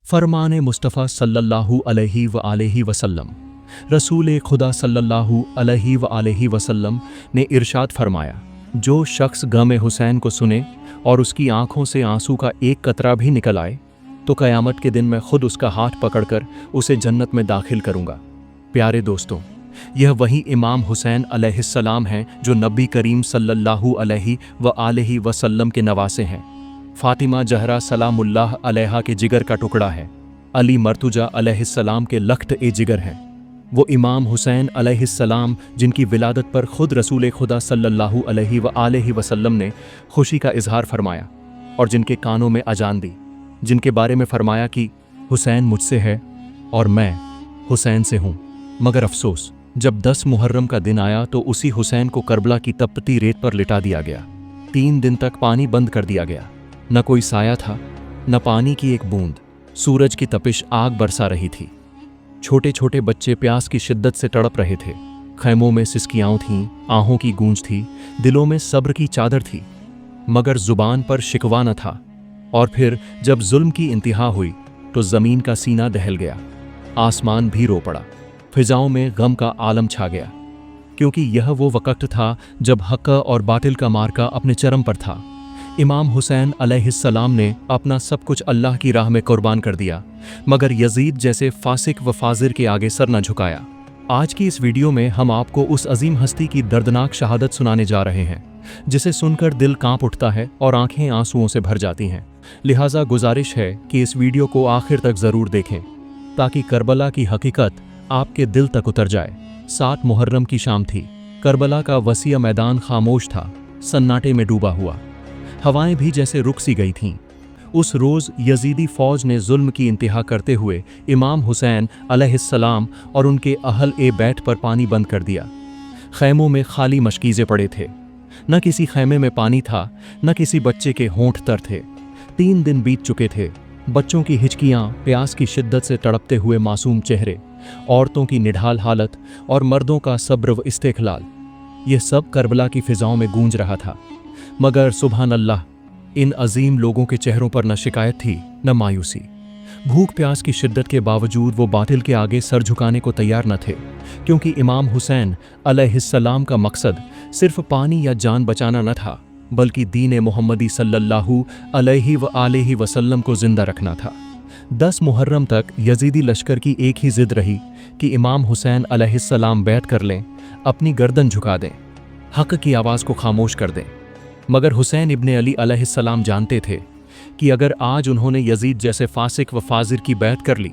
फरमान मुस्तफ़ा सल्लल्लाहु अलैहि वसल्लम रसूल खुदा सल्लल्लाहु अलैहि वसल्लम ने इरशाद फरमाया, जो शख्स गम हुसैन को सुने और उसकी आंखों से आंसू का एक कतरा भी निकल आए तो क़यामत के दिन मैं खुद उसका हाथ पकड़कर उसे जन्नत में दाखिल करूँगा। प्यारे दोस्तों, यह वही इमाम हुसैन अलैहिस्सलाम हैं जो नबी करीम सल्लल्लाहु अलैहि वसल्लम के नवासे हैं। फातिमा जहरा सलामुल्लाह अलैहा के जिगर का टुकड़ा है। अली मर्तुजा अलैहिस्सलाम के लख्त ए जिगर हैं। वो इमाम हुसैन अलैहिस्सलाम जिनकी विलादत पर खुद रसूल खुदा सल्लल्लाहु अलैहि वसल्लम ने खुशी का इजहार फरमाया और जिनके कानों में अजान दी, जिनके बारे में फरमाया कि हुसैन मुझसे है और मैं हुसैन से हूँ। मगर अफसोस, जब 10 मुहर्रम का दिन आया तो उसी हुसैन को करबला की तपती रेत पर लिटा दिया गया। 3 दिन तक पानी बंद कर दिया गया। न कोई साया था, न पानी की एक बूंद। सूरज की तपिश आग बरसा रही थी। छोटे छोटे बच्चे प्यास की शिद्दत से तड़प रहे थे। खैमों में सिसकियाँ थीं, आहों की गूंज थी, दिलों में सब्र की चादर थी, मगर जुबान पर शिकवा न था। और फिर जब जुल्म की इंतहा हुई तो ज़मीन का सीना दहल गया, आसमान भी रो पड़ा, फिजाओं में गम का आलम छा गया, क्योंकि यह वो वक्त था जब हक़ और बातिल का मार्का अपने चरम पर था। इमाम हुसैन अलैहिस्सलाम ने अपना सब कुछ अल्लाह की राह में कुर्बान कर दिया, मगर यजीद जैसे फासिक व फाजिर के आगे सर न झुकाया। आज की इस वीडियो में हम आपको उस अजीम हस्ती की दर्दनाक शहादत सुनाने जा रहे हैं, जिसे सुनकर दिल कांप उठता है और आंखें आंसुओं से भर जाती हैं। लिहाजा गुजारिश है कि इस वीडियो को आखिर तक ज़रूर देखें, ताकि करबला की हकीकत आपके दिल तक उतर जाए। 7 मुहर्रम की शाम थी। करबला का वसीया मैदान खामोश था, सन्नाटे में डूबा हुआ। हवाएं भी जैसे रुक सी गई थीं। उस रोज़ यजीदी फ़ौज ने जुल्म की इंतहा करते हुए इमाम हुसैन अलैहिस्सलाम और उनके अहल ए बैत पर पानी बंद कर दिया। खैमों में खाली मशकीज़े पड़े थे। न किसी खैमे में पानी था, न किसी बच्चे के होंठ तर थे। 3 दिन बीत चुके थे। बच्चों की हिचकियाँ, प्यास की शिद्दत से तड़पते हुए मासूम चेहरे, औरतों की निढाल हालत और मर्दों का सब्र व इस्तेक़लाल, यह सब करबला की फ़िज़ाओं में गूंज रहा था। मगर सुभान अल्लाह, इन अजीम लोगों के चेहरों पर न शिकायत थी न मायूसी। भूख प्यास की शिद्दत के बावजूद वो बातिल के आगे सर झुकाने को तैयार न थे, क्योंकि इमाम हुसैन अलैहिस्सलाम का मकसद सिर्फ पानी या जान बचाना न था, बल्कि दीन मोहम्मदी सल्लल्लाहु अलैहि वसल्लम को जिंदा रखना था। 10 मुहर्रम तक यजीदी लश्कर की एक ही जिद रही कि इमाम हुसैन अलैहिस्सलाम बैत कर लें, अपनी गर्दन झुका दें, हक़ की आवाज़ को खामोश कर दें। मगर हुसैन इब्ने अली अलैहिस्सलाम जानते थे कि अगर आज उन्होंने यजीद जैसे फासिक व फाजिर की बैत कर ली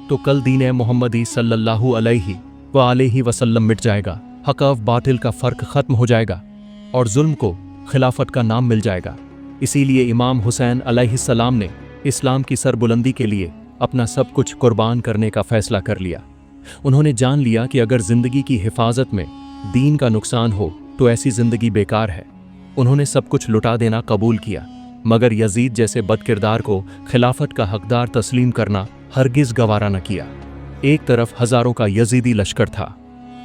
तो कल दीन मोहम्मदी सल्लल्लाहु अलैहि वसल्लम मिट जाएगा, हक़ व बातिल का फ़र्क ख़त्म हो जाएगा और जुल्म को खिलाफत का नाम मिल जाएगा। इसीलिए इमाम हुसैन अलैहिस्सलाम ने इस्लाम की सरबुलंदी के लिए अपना सब कुछ कुर्बान करने का फ़ैसला कर लिया। उन्होंने जान लिया कि अगर ज़िंदगी की हिफाजत में दीन का नुकसान हो तो ऐसी ज़िंदगी बेकार है। उन्होंने सब कुछ लुटा देना कबूल किया, मगर यजीद जैसे बदकिरदार को खिलाफत का हकदार तस्लीम करना हरगिज़ गवारा न किया। एक तरफ हज़ारों का यजीदी लश्कर था,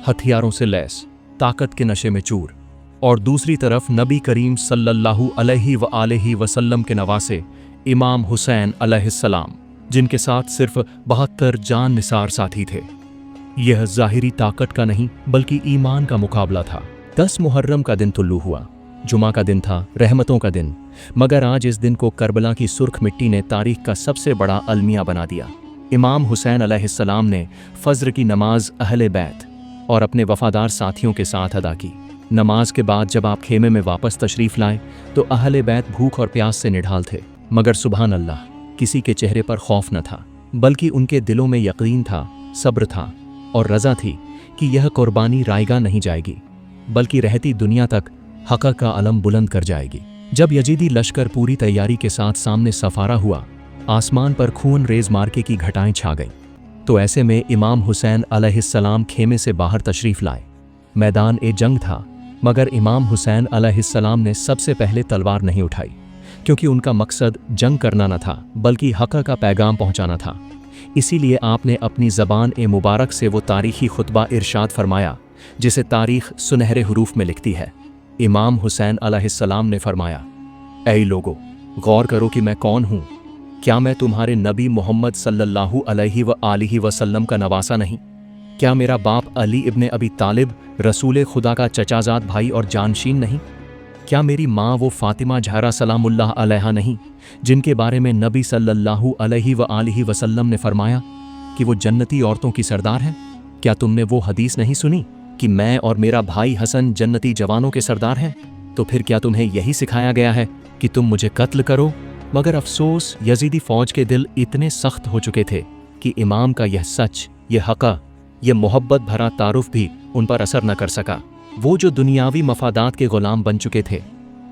हथियारों से लैस, ताकत के नशे में चूर, और दूसरी तरफ नबी करीम सल्लल्लाहु अलैहि वसल्लम के नवासे इमाम हुसैन अलैहिस्सलाम, जिनके साथ सिर्फ 72 जान निसार साथी थे। यह ज़ाहिरी ताकत का नहीं बल्कि ईमान का मुकाबला था। 10 मुहर्रम का दिन तुल्लू हुआ। जुमा का दिन था, रहमतों का दिन, मगर आज इस दिन को करबला की सुर्ख मिट्टी ने तारीख का सबसे बड़ा अलमिया बना दिया। इमाम हुसैन अलैहिस्सलाम ने फ़ज्र की नमाज अहले बैत और अपने वफ़ादार साथियों के साथ अदा की। नमाज के बाद जब आप खेमे में वापस तशरीफ़ लाए तो अहले बैत भूख और प्यास से निढाल थे, मगर सुभान अल्लाह, किसी के चेहरे पर खौफ न था, बल्कि उनके दिलों में यकीन था, सब्र था और रज़ा थी कि यह कुर्बानी रायगा नहीं जाएगी, बल्कि रहती दुनिया तक हक़ का अलम बुलंद कर जाएगी। जब यजीदी लश्कर पूरी तैयारी के साथ सामने सफारा हुआ, आसमान पर खून रेज मार्के की घटाएं छा गईं। तो ऐसे में इमाम हुसैन अलैहिस्सलाम खेमे से बाहर तशरीफ़ लाए। मैदान ए जंग था, मगर इमाम हुसैन अलैहिस्सलाम ने सबसे पहले तलवार नहीं उठाई, क्योंकि उनका मकसद जंग करना न था बल्कि हक़ का पैगाम पहुँचाना था। इसीलिए आपने अपनी ज़बान ए मुबारक से वो तारीख़ी खुतबा इरशाद फरमाया जिसे तारीख़ सुनहरे हरूफ में लिखती है। इमाम हुसैन अलैहिस्सलाम ने फरमाया, ऐ लोगो, गौर करो कि मैं कौन हूँ। क्या मैं तुम्हारे नबी मोहम्मद सल्लल्लाहु अलैहि व आलिहि वसल्लम का नवासा नहीं? क्या मेरा बाप अली इब्ने अबी तालिब रसूल खुदा का चचाजाद भाई और जानशीन नहीं? क्या मेरी माँ वो फातिमा ज़हरा सलामुल्लाह अलैहा नहीं, जिनके बारे में नबी सल्लल्लाहु अलैहि व आलिहि वसल्लम ने फरमाया कि वो जन्नती औरतों की सरदार हैं? क्या तुमने वो हदीस नहीं सुनी कि मैं और मेरा भाई हसन जन्नती जवानों के सरदार हैं? तो फिर क्या तुम्हें यही सिखाया गया है कि तुम मुझे कत्ल करो? मगर अफसोस यजीदी फौज के दिल इतने सख्त हो चुके थे कि इमाम का यह सच, यह हक़, यह मोहब्बत भरा तारुफ भी उन पर असर न कर सका। वो जो दुनियावी मफादात के गुलाम बन चुके थे,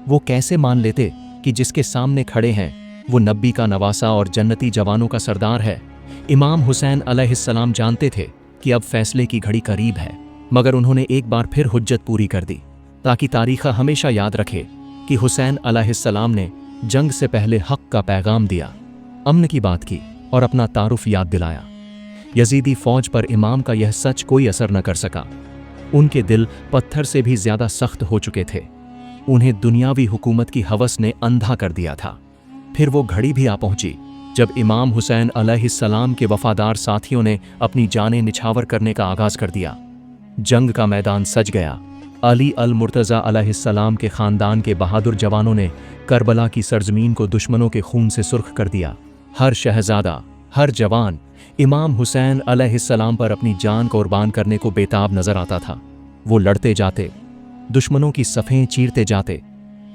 वो कैसे मान लेते कि जिसके सामने खड़े हैं वो नबी का नवासा और जन्नती जवानों का सरदार है। इमाम हुसैन अलैहिस्सलाम जानते थे कि अब फैसले की घड़ी करीब है, मगर उन्होंने एक बार फिर हुज्जत पूरी कर दी ताकि तारीख़ हमेशा याद रखे कि हुसैन अलैहिस्सलाम ने जंग से पहले हक़ का पैगाम दिया, अमन की बात की और अपना तारुफ याद दिलाया। यजीदी फौज पर इमाम का यह सच कोई असर न कर सका। उनके दिल पत्थर से भी ज़्यादा सख्त हो चुके थे। उन्हें दुनियावी हुकूमत की हवस ने अंधा कर दिया था। फिर वो घड़ी भी आ पहुंची जब इमाम हुसैन अलैहिस्सलाम के वफादार साथियों ने अपनी जानें निछावर करने का आगाज़ कर दिया। जंग का मैदान सज गया। अली अल मुर्तज़ा अलैहिस्सलाम के ख़ानदान के बहादुर जवानों ने करबला की सरजमीन को दुश्मनों के खून से सुर्ख कर दिया। हर शहज़ादा, हर जवान इमाम हुसैन अलैहिस्सलाम पर अपनी जान कुर्बान करने को बेताब नजर आता था। वो लड़ते जाते, दुश्मनों की सफ़ें चीरते जाते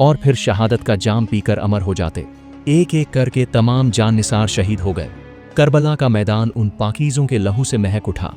और फिर शहादत का जाम पीकर अमर हो जाते। एक एक करके तमाम जान निसार शहीद हो गए। करबला का मैदान उन पाकीज़ों के लहू से महक उठा,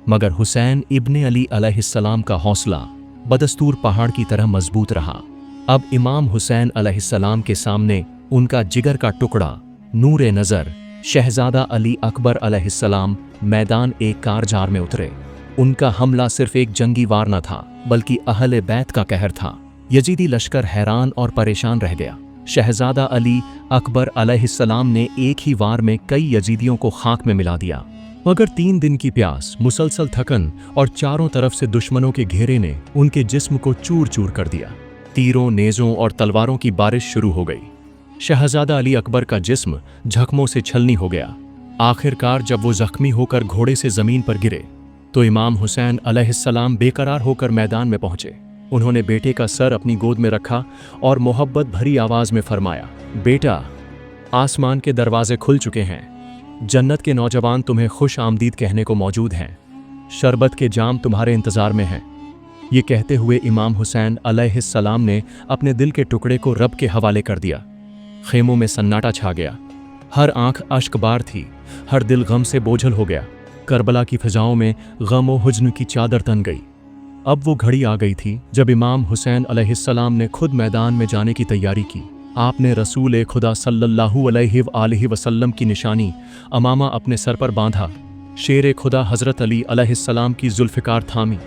मगर हुसैन इब्ने अली अलैहिस्सलाम का हौसला बदस्तूर पहाड़ की तरह मजबूत रहा। अब इमाम हुसैन अलैहिस्सलाम के सामने उनका जिगर का टुकड़ा नूरे नज़र शहजादा अली अकबर अलैहिस्सलाम मैदान एक कारजार में उतरे। उनका हमला सिर्फ एक जंगी वार न था, बल्कि अहले बैत का कहर था। यजीदी लश्कर हैरान और परेशान रह गया। शहजादा अली अकबर अलैहिस्सलाम ने एक ही वार में कई यजीदियों को खाक में मिला दिया। मगर 3 दिन की प्यास, मुसलसल थकन और चारों तरफ से दुश्मनों के घेरे ने उनके जिस्म को चूर चूर कर दिया। तीरों, नेज़ों और तलवारों की बारिश शुरू हो गई। शहजादा अली अकबर का जिस्म जख्मों से छलनी हो गया। आखिरकार जब वो जख्मी होकर घोड़े से ज़मीन पर गिरे तो इमाम हुसैन अलैहिस्सलाम बेकरार होकर मैदान में पहुंचे। उन्होंने बेटे का सर अपनी गोद में रखा और मोहब्बत भरी आवाज़ में फरमाया, बेटा, आसमान के दरवाजे खुल चुके हैं। जन्नत के नौजवान तुम्हें खुश आमदीद कहने को मौजूद हैं। शरबत के जाम तुम्हारे इंतज़ार में हैं। ये कहते हुए इमाम हुसैन अलैहिस्सलाम ने अपने दिल के टुकड़े को रब के हवाले कर दिया। खेमों में सन्नाटा छा गया। हर आंख अश्कबार थी, हर दिल गम से बोझल हो गया। करबला की फिजाओं में गम और हुज्न की चादर तन गई। अब वो घड़ी आ गई थी जब इमाम हुसैन अलैहिस्सलाम ने खुद मैदान में जाने की तैयारी की। आपने रसूल खुदा सल्लल्लाहु अलैहि वसल्लम की निशानी अमामा अपने सर पर बांधा, शेर खुदा हज़रत अली अलैहिस्सलाम की जुल्फ़िकार थामी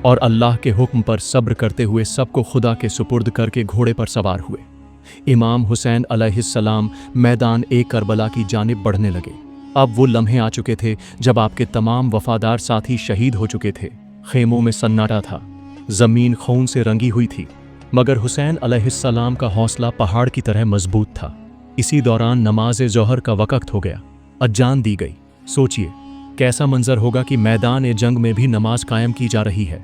और अल्लाह के हुक्म पर सब्र करते हुए सबको खुदा के सुपुर्द करके घोड़े पर सवार हुए। इमाम हुसैन अलैहिस्सलाम मैदान एक करबला की जानिब बढ़ने लगे। अब वो लम्हे आ चुके थे जब आपके तमाम वफादार साथी शहीद हो चुके थे। खेमों में सन्नाटा था, ज़मीन खून से रंगी हुई थी, मगर हुसैन अलैहिस्सलाम का हौसला पहाड़ की तरह मजबूत था। इसी दौरान नमाज ज़ोहर का वक़्त हो गया, अजान दी गई। सोचिए कैसा मंजर होगा कि मैदान जंग में भी नमाज कायम की जा रही है।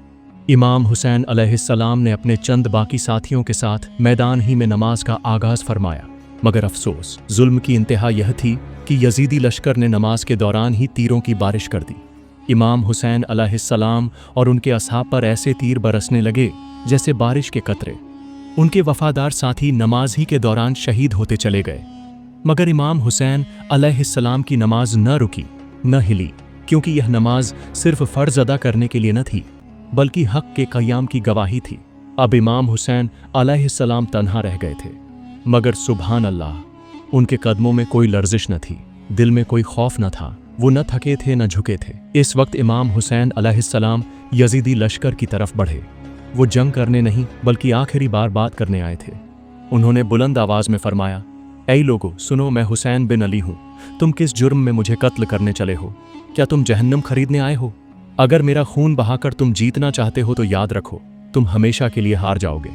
इमाम हुसैन अलैहिस्सलाम ने अपने चंद बाकी साथियों के साथ मैदान ही में नमाज का आगाज़ फरमाया, मगर अफसोस, जुल्म की इंतहा यह थी कि यजीदी लश्कर ने नमाज के दौरान ही तीरों की बारिश कर दी। इमाम हुसैन अलैहिस्सलाम और उनके असहाब पर ऐसे तीर बरसने लगे जैसे बारिश के कतरे। उनके वफादार साथी नमाज ही के दौरान शहीद होते चले गए, मगर इमाम हुसैन अलैहिस्सलाम की नमाज न रुकी, न हिली, क्योंकि यह नमाज सिर्फ फ़र्ज़ अदा करने के लिए न थी, बल्कि हक़ के क़याम की गवाही थी। अब इमाम हुसैन अलैहिस्सलाम तन्हा रह गए थे, मगर सुभान अल्लाह, उनके कदमों में कोई लर्जिश न थी, दिल में कोई खौफ न था। वो न थके थे न झुके थे। इस वक्त इमाम हुसैन अलैहिस्सलाम यजीदी लश्कर की तरफ बढ़े। वो जंग करने नहीं बल्कि आखिरी बार बात करने आए थे। उन्होंने बुलंद आवाज़ में फरमाया, ऐ लोगो सुनो, मैं हुसैन बिन अली हूँ। तुम किस जुर्म में मुझे कत्ल करने चले हो? क्या तुम जहन्नम खरीदने आए हो? अगर मेरा खून बहाकर तुम जीतना चाहते हो तो याद रखो, तुम हमेशा के लिए हार जाओगे।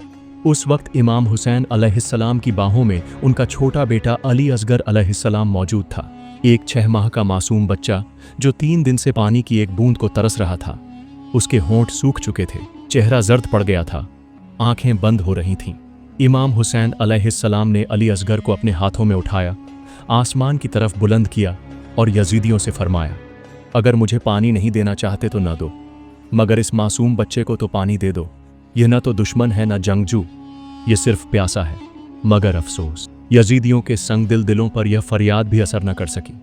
उस वक्त इमाम हुसैन अलैहिस्सलाम की बाहों में उनका छोटा बेटा अली असगर अलैहिस्सलाम मौजूद था, एक 6 माह का मासूम बच्चा जो 3 दिन से पानी की एक बूंद को तरस रहा था। उसके होंठ सूख चुके थे, चेहरा जर्द पड़ गया था, आंखें बंद हो रही थीं। इमाम हुसैन अलैहिस्सलाम ने अली असगर को अपने हाथों में उठाया, आसमान की तरफ बुलंद किया और यजीदियों से फरमाया, अगर मुझे पानी नहीं देना चाहते तो न दो, मगर इस मासूम बच्चे को तो पानी दे दो। यह न तो दुश्मन है न जंगजू, ये सिर्फ प्यासा है। मगर अफसोस, यजीदियों के संग दिलों पर यह फरियाद भी असर न कर सकी।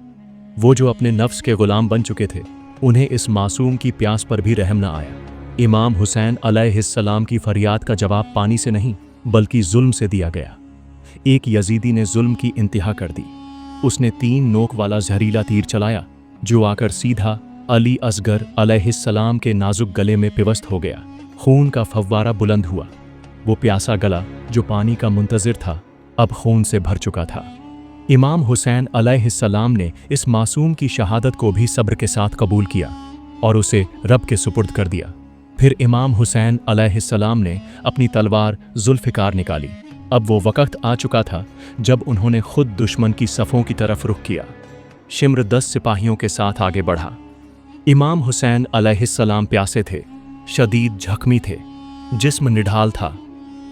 वो जो अपने नफ्स के गुलाम बन चुके थे, उन्हें इस मासूम की प्यास पर भी रहम न आया। इमाम हुसैन अलैहिस्सलाम की फरियाद का जवाब पानी से नहीं बल्कि जुल्म से दिया गया। एक यजीदी ने जुल्म की इंतहा कर दी। उसने 3 नोक वाला जहरीला तीर चलाया जो आकर सीधा अली असगर अलैहिस्सलाम के नाजुक गले में पिवस्त हो गया। खून का फव्वारा बुलंद हुआ। वो प्यासा गला जो पानी का मुंतजिर था अब खून से भर चुका था। इमाम हुसैन अलैहिस्सलाम ने इस मासूम की शहादत को भी सब्र के साथ कबूल किया और उसे रब के सुपुर्द कर दिया। फिर इमाम हुसैन अलैहिस्सलाम ने अपनी तलवार जुल्फ़िकार निकाली। अब वो वक्त आ चुका था जब उन्होंने खुद दुश्मन की सफ़ों की तरफ रुख किया। शिम्र 10 सिपाहियों के साथ आगे बढ़ा। इमाम हुसैन अलैहिस्सलाम प्यासे थे, शदीद जख्मी थे, जिस्म निढाल था,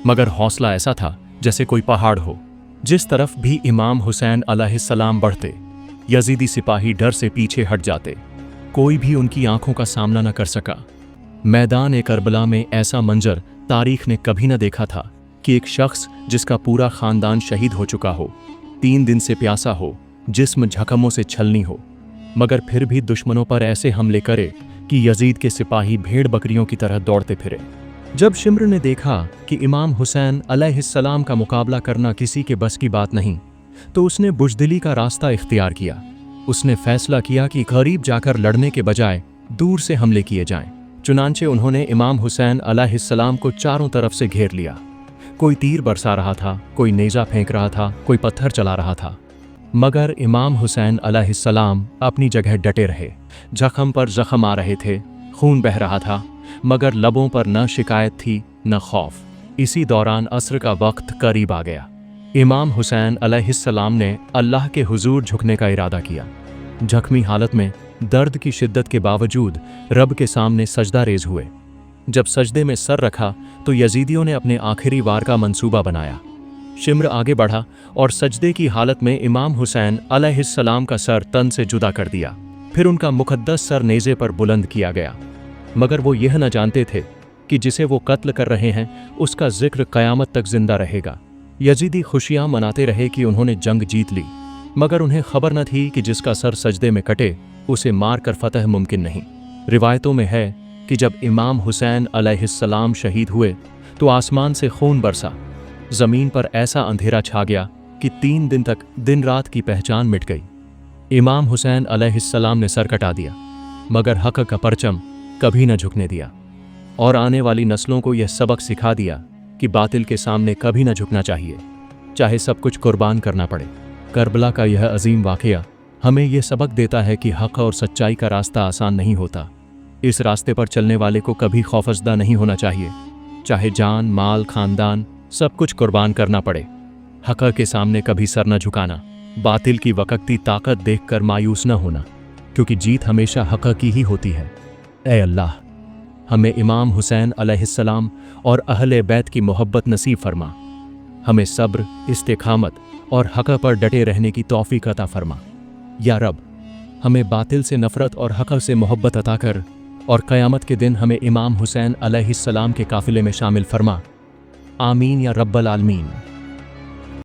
मगर हौसला ऐसा था जैसे कोई पहाड़ हो। जिस तरफ भी इमाम हुसैन अलैहिस्सलाम बढ़ते, यजीदी सिपाही डर से पीछे हट जाते। कोई भी उनकी आंखों का सामना न कर सका। मैदान करबला में ऐसा मंजर तारीख ने कभी न देखा था कि एक शख्स जिसका पूरा खानदान शहीद हो चुका हो, 3 दिन से प्यासा हो, जिस्म झकमों से छलनी हो, मगर फिर भी दुश्मनों पर ऐसे हमले करे कि यजीद के सिपाही भेड़ बकरियों की तरह दौड़ते फिरे। जब शिम्र ने देखा कि इमाम हुसैन अलैहिस्सलाम का मुकाबला करना किसी के बस की बात नहीं, तो उसने बुज़दिली का रास्ता इख्तियार किया। उसने फैसला किया कि करीब जाकर लड़ने के बजाय दूर से हमले किए जाएं। चुनांचे उन्होंने इमाम हुसैन अलैहिस्सलाम को चारों तरफ से घेर लिया। कोई तीर बरसा रहा था, कोई नेज़ा फेंक रहा था, कोई पत्थर चला रहा था, मगर इमाम हुसैन अलैहिस्सलाम अपनी जगह डटे रहे। जख्म पर जख्म आ रहे थे, खून बह रहा था, मगर लबों पर न शिकायत थी न खौफ। इसी दौरान असर का वक्त करीब आ गया। इमाम हुसैन अलैहिस्सलाम ने अल्लाह के हुजूर झुकने का इरादा किया। जख्मी हालत में दर्द की शिद्दत के बावजूद रब के सामने सजदा रेज हुए। जब सजदे में सर रखा तो यजीदियों ने अपने आखिरी वार का मंसूबा बनाया। शिम्र आगे बढ़ा और सजदे की हालत में इमाम हुसैन अलैहिस्सलाम का सर तन से जुदा कर दिया। फिर उनका मुक़द्दस सर नेज़े पर बुलंद किया गया, मगर वो यह न जानते थे कि जिसे वो कत्ल कर रहे हैं उसका जिक्र क़यामत तक जिंदा रहेगा। यजीदी खुशियाँ मनाते रहे कि उन्होंने जंग जीत ली, मगर उन्हें खबर न थी कि जिसका सर सजदे में कटे उसे मार कर फतह मुमकिन नहीं। रिवायतों में है कि जब इमाम हुसैन अलैहिस्सलाम शहीद हुए तो आसमान से खून बरसा। ज़मीन पर ऐसा अंधेरा छा गया कि 3 दिन तक दिन रात की पहचान मिट गई। इमाम हुसैन अलैहिस्सलाम ने सर कटा दिया, मगर हक़ का परचम कभी न झुकने दिया और आने वाली नस्लों को यह सबक सिखा दिया कि बातिल के सामने कभी न झुकना चाहिए, चाहे सब कुछ कुर्बान करना पड़े। करबला का यह अजीम वाक़या हमें यह सबक देता है कि हक़ और सच्चाई का रास्ता आसान नहीं होता। इस रास्ते पर चलने वाले को कभी खौफज़दा नहीं होना चाहिए, चाहे जान, माल, खानदान सब कुछ कुर्बान करना पड़े। हक़ के सामने कभी सर न झुकाना, बातिल की वक़्ती ताकत देखकर मायूस न होना, क्योंकि जीत हमेशा हक़ की ही होती है। ऐ अल्लाह, हमें इमाम हुसैन अलैहिस्सलाम और अहले बैत की मोहब्बत नसीब फरमा। हमें सब्र, इस्तिक़ामत और हक़ पर डटे रहने की तौफ़ीक़ अता फरमा। या रब, हमें बातिल से नफ़रत और हक़ से मोहब्बत अता कर और क़यामत के दिन हमें इमाम हुसैन अलैहिस्सलाम के काफ़िले में शामिल फरमा। आमीन या रब्बल आलमीन।